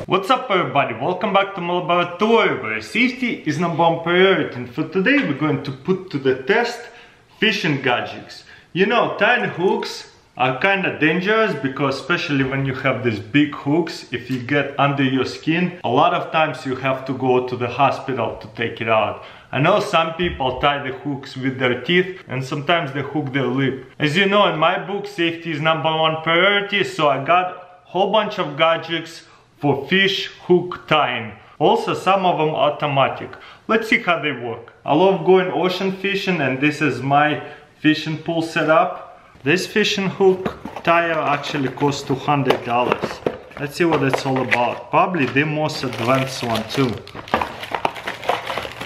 What's up everybody, welcome back to my laboratory where safety is number one priority, and for today we're going to put to the test fishing gadgets. You know, tiny hooks are kind of dangerous because especially when you have these big hooks, if you get under your skin, a lot of times you have to go to the hospital to take it out. I know some people tie the hooks with their teeth and sometimes they hook their lip. As you know, in my book, safety is number one priority, so I got a whole bunch of gadgets for fish hook tying. Also, some of them automatic. Let's see how they work. I love going ocean fishing and this is my fishing pool setup. This fishing hook tire actually costs $200. Let's see what it's all about. Probably the most advanced one too.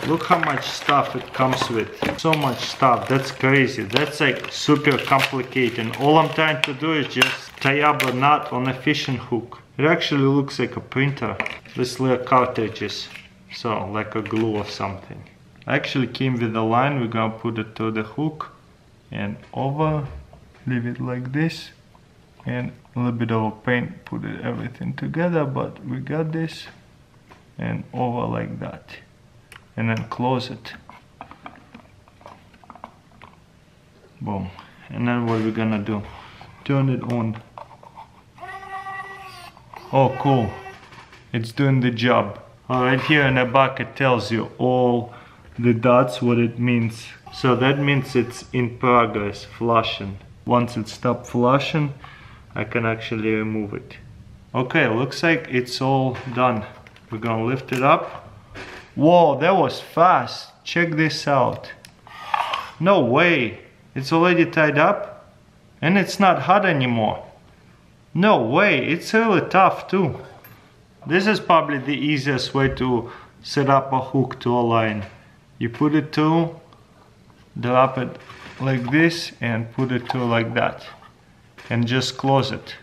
Look how much stuff it comes with. So much stuff, that's crazy. That's like super complicated. All I'm trying to do is just tie up a knot on a fishing hook. It actually looks like a printer. This little cartridges, so like a glue or something. Actually came with a line. We're gonna put it to the hook and over, leave it like this, and a little bit of a paint, put everything together, but we got this, and over like that, and then close it. Boom. And then what we're gonna do, turn it on. Oh cool, it's doing the job. Right here in the back it tells you all the dots, what it means. So that means it's in progress, flushing. Once it stops flushing, I can actually remove it. Okay, looks like it's all done. We're gonna lift it up. Whoa, that was fast. Check this out. No way, it's already tied up and it's not hot anymore. No way, it's really tough too. This is probably the easiest way to set up a hook to a line. You put it to, drop it like this and put it to like that. And just close it.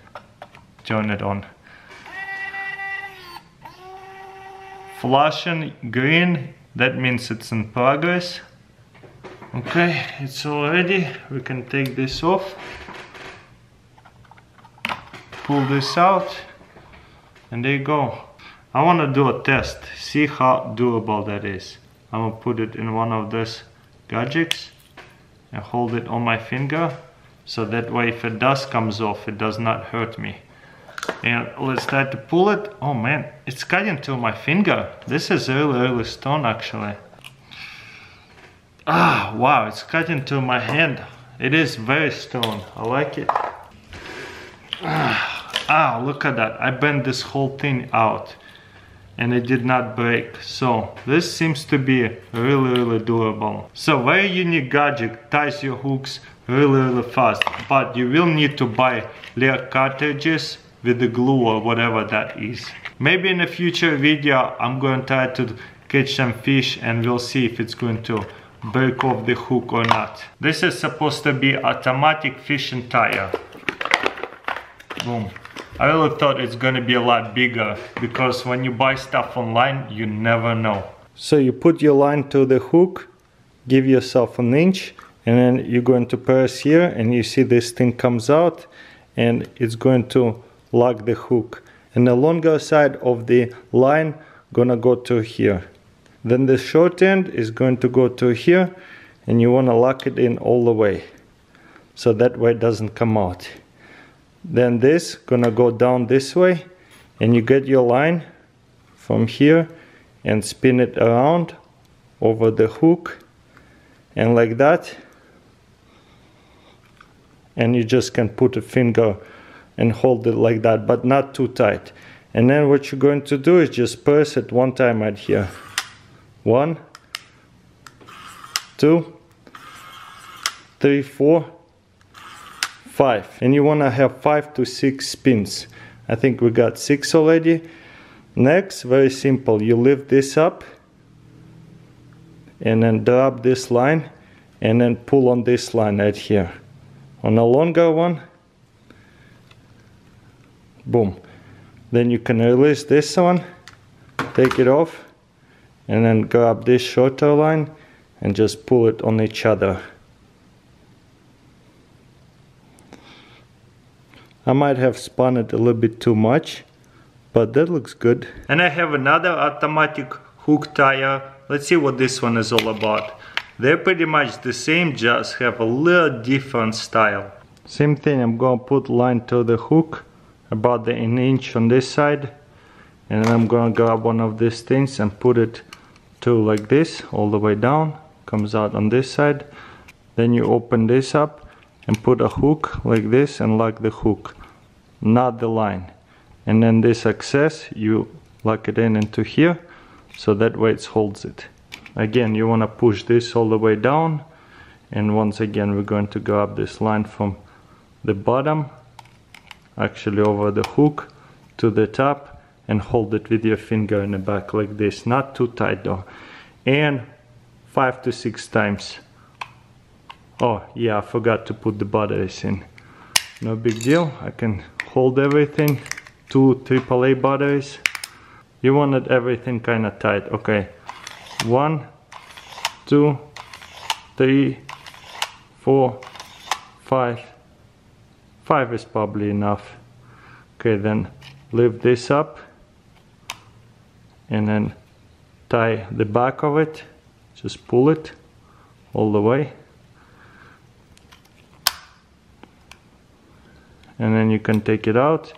Turn it on. Flashing green, that means it's in progress. Okay, it's all ready. We can take this off. Pull this out, and there you go. I want to do a test, see how doable that is. I'm gonna put it in one of these gadgets and hold it on my finger, so that way if it does comes off, it does not hurt me. And let's try to pull it. Oh man, it's cutting through my finger. This is really stone actually. Ah, wow, it's cutting through my hand. It is very stone, I like it. Ah, look at that. I bent this whole thing out and it did not break. So this seems to be really durable. So very unique gadget, ties your hooks really fast. But you will need to buy little cartridges with the glue or whatever that is. Maybe in a future video I'm going to try to catch some fish and we'll see if it's going to break off the hook or not. This is supposed to be automatic fishing tire. Boom. I really thought it's gonna be a lot bigger because when you buy stuff online, you never know. So you put your line to the hook, give yourself an inch, and then you're going to press here and you see this thing comes out and it's going to lock the hook. And the longer side of the line gonna go to here. Then the short end is going to go to here and you wanna lock it in all the way. So that way it doesn't come out. Then this gonna go down this way and you get your line from here and spin it around over the hook and like that, and you just can put a finger and hold it like that, but not too tight. And then what you're going to do is just press it one time right here. 1, 2, 3, 4, 5, and you want to have 5 to 6 spins. I think we got 6 already. Next, very simple, you lift this up and then drop this line and then pull on this line right here. On a longer one, boom, then you can release this one, take it off, and then grab this shorter line and just pull it on each other. I might have spun it a little bit too much, but that looks good. And I have another automatic hook tire. Let's see what this one is all about. They're pretty much the same, just have a little different style. Same thing, I'm gonna put line to the hook about an inch on this side, and then I'm gonna grab one of these things and put it to like this all the way down, comes out on this side. Then you open this up and put a hook like this and lock the hook, not the line. And then this excess you lock it in into here, so that way it holds it. Again, you want to push this all the way down, and once again we're going to grab this line from the bottom, actually over the hook to the top, and hold it with your finger in the back like this, not too tight though, and 5 to 6 times. Oh yeah, I forgot to put the batteries in. No big deal, I can hold everything. 2 AAA batteries. You wanted everything kind of tight. Okay, 1, 2, 3, 4, 5. 5 is probably enough. Okay, then lift this up and then tie the back of it. Just pull it all the way. And then you can take it out,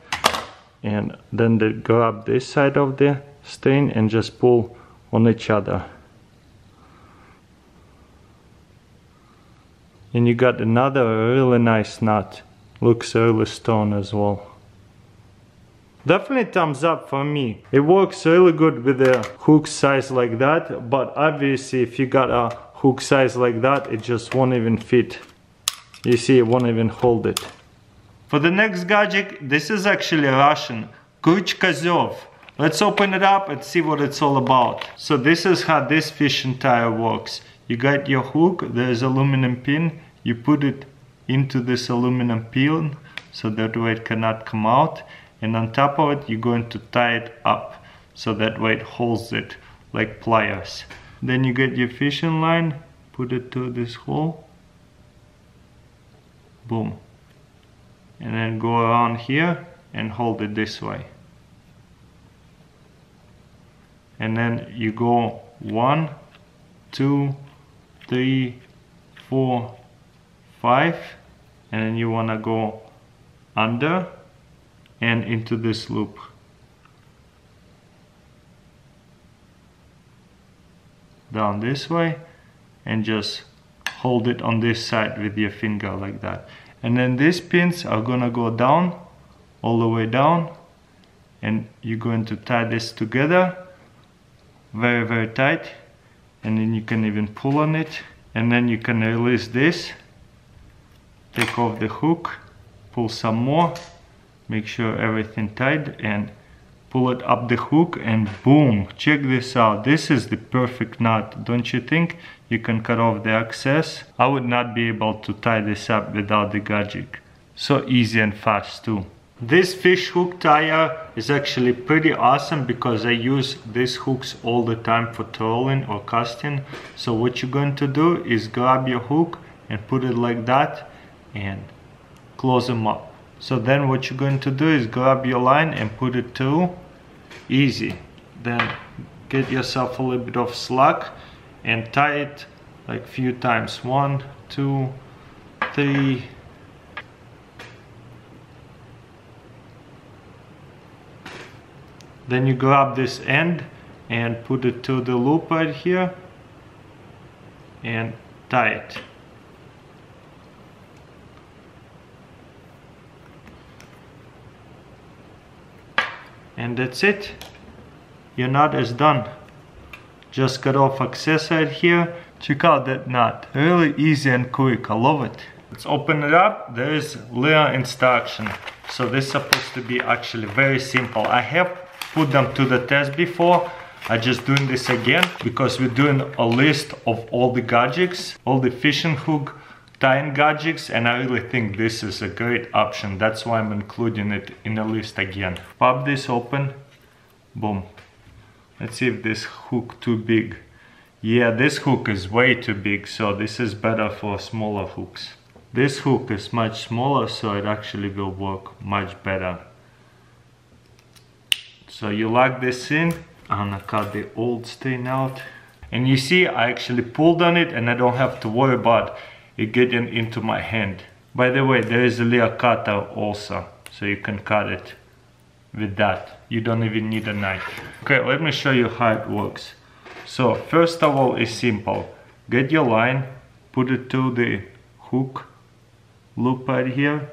and then grab this side of the string and just pull on each other. And you got another really nice knot. Looks really stone as well. Definitely thumbs up for me. It works really good with a hook size like that, but obviously if you got a hook size like that, it just won't even fit. You see, it won't even hold it. For the next gadget, this is actually Russian, Крючкозёв. Let's open it up and see what it's all about. So this is how this fishing tire works. You got your hook, there's aluminum pin, you put it into this aluminum pin so that way it cannot come out, and on top of it you're going to tie it up so that way it holds it like pliers. Then you get your fishing line, put it to this hole, boom. And then go around here and hold it this way. And then you go 1, 2, 3, 4, 5, and then you want to go under and into this loop. Down this way, and just hold it on this side with your finger like that. And then these pins are gonna go down, all the way down, and you're going to tie this together very, very tight, and then you can even pull on it, and then you can release this, take off the hook, pull some more, make sure everything tight, and pull it up the hook, and boom, check this out. This is the perfect knot, don't you think? You can cut off the excess. I would not be able to tie this up without the gadget. So easy and fast too. This fish hook tire is actually pretty awesome because I use these hooks all the time for trolling or casting. So what you're going to do is grab your hook and put it like that and close them up. So then what you're going to do is grab your line and put it through. Easy. Then get yourself a little bit of slack and tie it like few times. 1, 2, 3. Then you grab this end and put it to the loop right here and tie it. And that's it. Your knot is done. Just cut off excess right here. Check out that knot. Really easy and quick. I love it. Let's open it up. There is little instruction. So this is supposed to be actually very simple. I have put them to the test before. I'm just doing this again because we're doing a list of all the gadgets, all the fishing hook tying gadgets, and I really think this is a great option. That's why I'm including it in the list again. Pop this open. Boom. Let's see if this hook too big. Yeah, this hook is way too big, so this is better for smaller hooks. This hook is much smaller, so it actually will work much better. So you lock this in. I'm gonna cut the old stain out. And you see, I actually pulled on it and I don't have to worry about it getting into my hand. By the way, there is a little cutter also, so you can cut it with that. You don't even need a knife. Okay, let me show you how it works. So first of all, it's simple. Get your line, put it to the hook loop right here,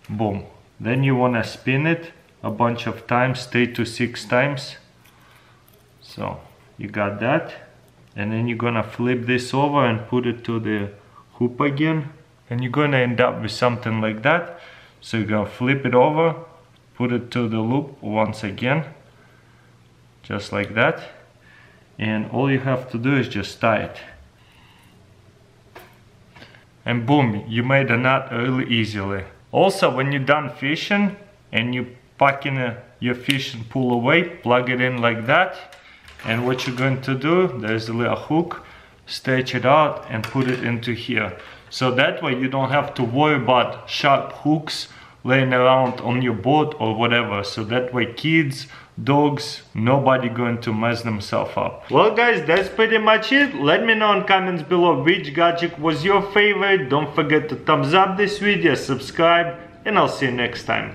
boom. Then you wanna spin it a bunch of times, 3 to 6 times. So you got that. And then you're gonna flip this over and put it to the hoop again. And you're gonna end up with something like that. So you're gonna flip it over, put it to the loop once again, just like that. And all you have to do is just tie it. And boom, you made a knot really easily. Also, when you're done fishing and you pack in your fishing pole away, plug it in like that. And what you're going to do, there's a little hook, stretch it out and put it into here. So that way you don't have to worry about sharp hooks laying around on your boat or whatever. So that way kids, dogs, nobody going to mess themselves up. Well guys, that's pretty much it. Let me know in comments below which gadget was your favorite. Don't forget to thumbs up this video, subscribe, and I'll see you next time.